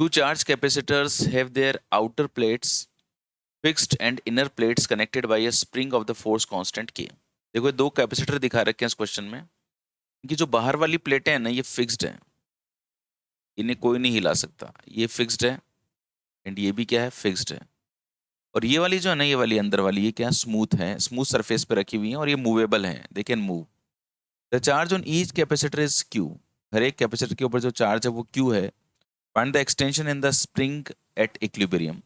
Two charge capacitors have their outer plates fixed and inner plates connected by a spring of the force constant K. देखो दो capacitor दिखा रखे हैं इस question में। इनकी जो बाहर वाली प्लेटें हैं ना ये फिक्स्ड है, इन्हें कोई नहीं हिला सकता। ये फिक्स्ड है एंड ये भी क्या है, फिक्स्ड है। और ये वाली जो है ना, ये वाली अंदर वाली, ये क्या स्मूथ है, स्मूथ सरफेस पे रखी हुई है और ये मूवेबल है, they can move. The charge on each capacitor is Q. हर एक कैपेसिटर के ऊपर जो चार्ज है वो क्यू है। Find the extension in the spring at equilibrium.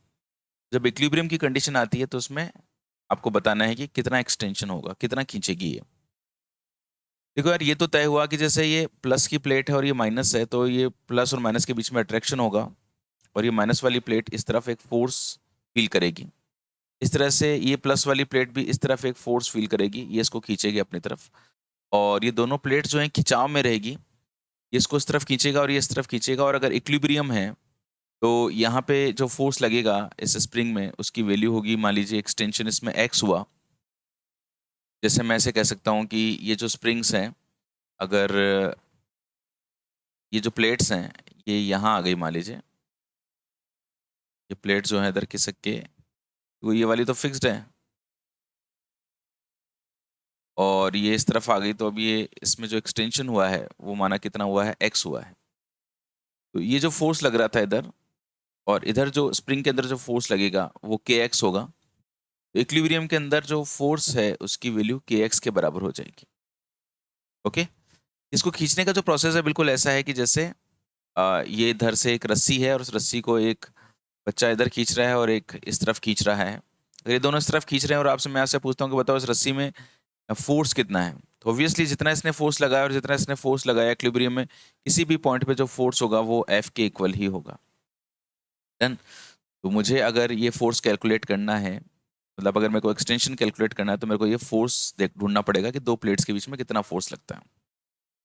जब इक्विलिब्रियम की कंडीशन आती है तो उसमें आपको बताना है कि कितना एक्सटेंशन होगा, कितना खींचेगी ये। देखो यार, ये तो तय हुआ कि जैसे ये प्लस की प्लेट है और ये माइनस है, तो ये प्लस और माइनस के बीच में अट्रैक्शन होगा और ये माइनस वाली प्लेट इस तरफ एक फोर्स फील करेगी। इस तरह से ये प्लस वाली प्लेट भी इस तरफ एक फोर्स फील करेगी, ये इसको खींचेगी अपनी तरफ। और ये दोनों प्लेट जो हैं खिंचाव में रहेगी, ये इसको इस तरफ खींचेगा और ये इस तरफ खींचेगा। और अगर इक्विलिब्रियम है तो यहाँ पे जो फोर्स लगेगा इस स्प्रिंग में, उसकी वैल्यू होगी, मान लीजिए एक्सटेंशन इसमें x हुआ। जैसे मैं ऐसे कह सकता हूँ कि ये जो स्प्रिंग्स हैं, अगर ये जो प्लेट्स हैं ये यहाँ आ गई, मान लीजिए ये प्लेट जो है इधर खिसक के, तो ये वाली तो फिक्स्ड है और ये इस तरफ आ गई, तो अब ये इसमें जो एक्सटेंशन हुआ है वो माना कितना हुआ है, x हुआ है। तो ये जो फोर्स लग रहा था इधर, और इधर जो स्प्रिंग के अंदर जो फोर्स लगेगा वो kx होगा। तो इक्विलिब्रियम के अंदर जो फोर्स है उसकी वैल्यू kx के बराबर हो जाएगी। ओके। इसको खींचने का जो प्रोसेस है बिल्कुल ऐसा है कि जैसे ये इधर से एक रस्सी है और उस रस्सी को एक बच्चा इधर खींच रहा है और एक इस तरफ खींच रहा है। अगर ये दोनों इस तरफ खींच रहे हैं और आपसे, मैं आपसे पूछता हूँ कि बताओ इस रस्सी में फोर्स कितना है, तो ऑब्वियसली जितना इसने फोर्स लगाया और जितना इसने फोर्स लगाया इक्विलिब्रियम में, किसी भी पॉइंट पे जो फोर्स होगा वो F के इक्वल ही होगा। डन। तो मुझे अगर ये फोर्स कैलकुलेट करना है, मतलब अगर मेरे को एक्सटेंशन कैलकुलेट करना है, तो मेरे को ये फोर्स ढूंढना पड़ेगा कि दो प्लेट्स के बीच में कितना फोर्स लगता है।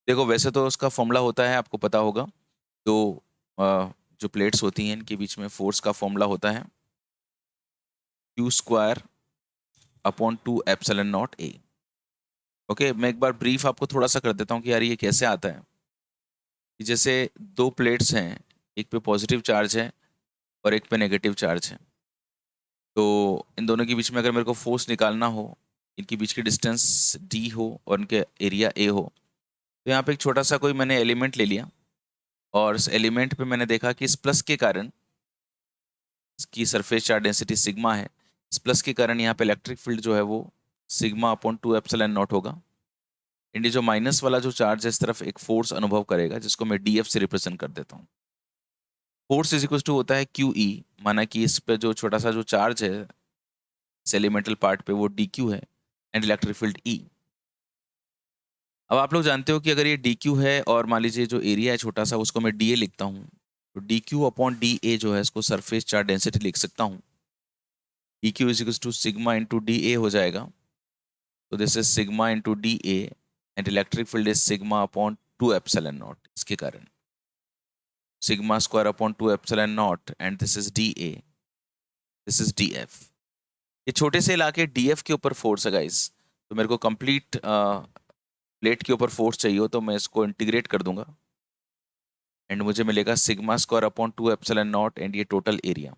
देखो वैसे तो उसका फॉर्मूला होता है, आपको पता होगा। तो जो प्लेट्स होती हैं इनके बीच में फोर्स का फॉर्मूला होता है Q² अपॉन 2ε0 A। ओके, मैं एक बार ब्रीफ आपको थोड़ा सा कर देता हूँ कि यार ये कैसे आता है। कि जैसे दो प्लेट्स हैं, एक पे पॉजिटिव चार्ज है और एक पे नेगेटिव चार्ज है। तो इन दोनों के बीच में अगर मेरे को फोर्स निकालना हो, इनके बीच की डिस्टेंस d हो और इनके एरिया a हो, तो यहाँ पे एक छोटा सा कोई मैंने एलिमेंट ले लिया और इस एलिमेंट पे मैंने देखा कि इस प्लस के कारण, इसकी सरफेस चार्ज डेंसिटी सिग्मा है, इस प्लस के कारण यहाँ पे इलेक्ट्रिक फील्ड जो है वो सिग्मा अपॉन 2ε0 होगा। एंड ये जो माइनस वाला जो चार्ज है इस तरफ एक फोर्स अनुभव करेगा, जिसको मैं dF से रिप्रेजेंट कर देता हूँ। फोर्स इज इक्वल टू होता है QE, माना कि इस पे जो छोटा सा जो चार्ज है इस एलिमेंटल पार्ट पे वो dQ है एंड इलेक्ट्रिक फील्ड E। अब आप लोग जानते हो कि अगर ये dQ है और मान लीजिए जो एरिया है छोटा सा उसको मैं dA लिखता हूँ, तो dQ अपॉन dA जो है इसको सरफेस चार्ज डेंसिटी लिख सकता हूँ। dQ is equal to sigma into dA हो जाएगा। तो this is sigma into dA and electric field is sigma upon 2ε0। इसके कारण sigma square upon 2ε0 and this is dA, this is dF। ये छोटे से इलाके dF के ऊपर फोर्स है गाइस। तो मेरे को कंप्लीट प्लेट के ऊपर फोर्स चाहिए हो तो मैं इसको इंटीग्रेट कर दूंगा एंड मुझे मिलेगा सिग्मा स्क्वायर अपॉन 2ε0 एंड ये टोटल एरिया।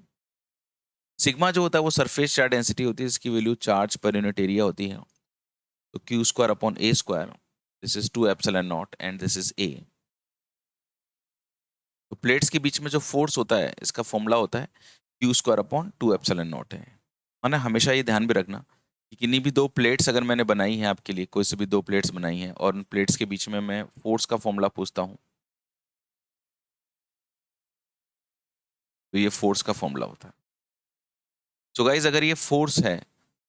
सिग्मा जो होता है वो सरफेस चार्ज डेंसिटी होती है, इसकी value charge per unit area होती है। तो Q² upon A², this is 2ε0 and this is A। तो प्लेट्स के बीच में जो फोर्स होता है इसका फॉर्मूला होता है Q² अपॉन 2ε0 है। माना हमेशा ये ध्यान भी रखना कि किन्हीं भी दो प्लेट्स अगर मैंने बनाई है आपके लिए, कोई से भी दो प्लेट्स बनाई हैं और उन प्लेट्स के बीच में मैं फोर्स का फॉर्मूला पूछता हूँ, तो ये फोर्स का फॉर्मूला होता है। सो गाइज, अगर ये फोर्स है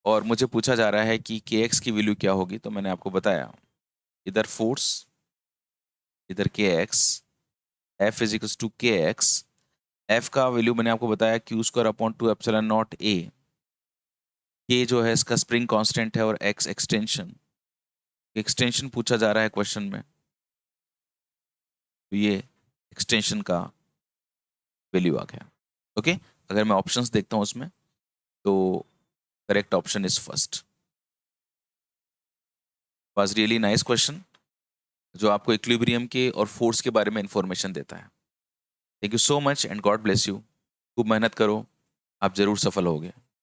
और मुझे पूछा जा रहा है कि kx की वैल्यू क्या होगी, तो मैंने आपको बताया इधर फोर्स, इधर kx, F is equal to kx। F का वैल्यू मैंने आपको बताया Q² अपॉन 2ε0 A। K जो है इसका स्प्रिंग कांस्टेंट है और x एक्सटेंशन, एक्सटेंशन पूछा जा रहा है क्वेश्चन में, तो ये एक्सटेंशन का वैल्यू आ गया। ओके। अगर मैं ऑप्शंस देखता हूँ उसमें, तो correct option is first. Was really nice question जो आपको इक्विलिब्रियम के और फोर्स के बारे में इंफॉर्मेशन देता है। Thank you so much and God bless you. खूब मेहनत करो, आप जरूर सफल होगे।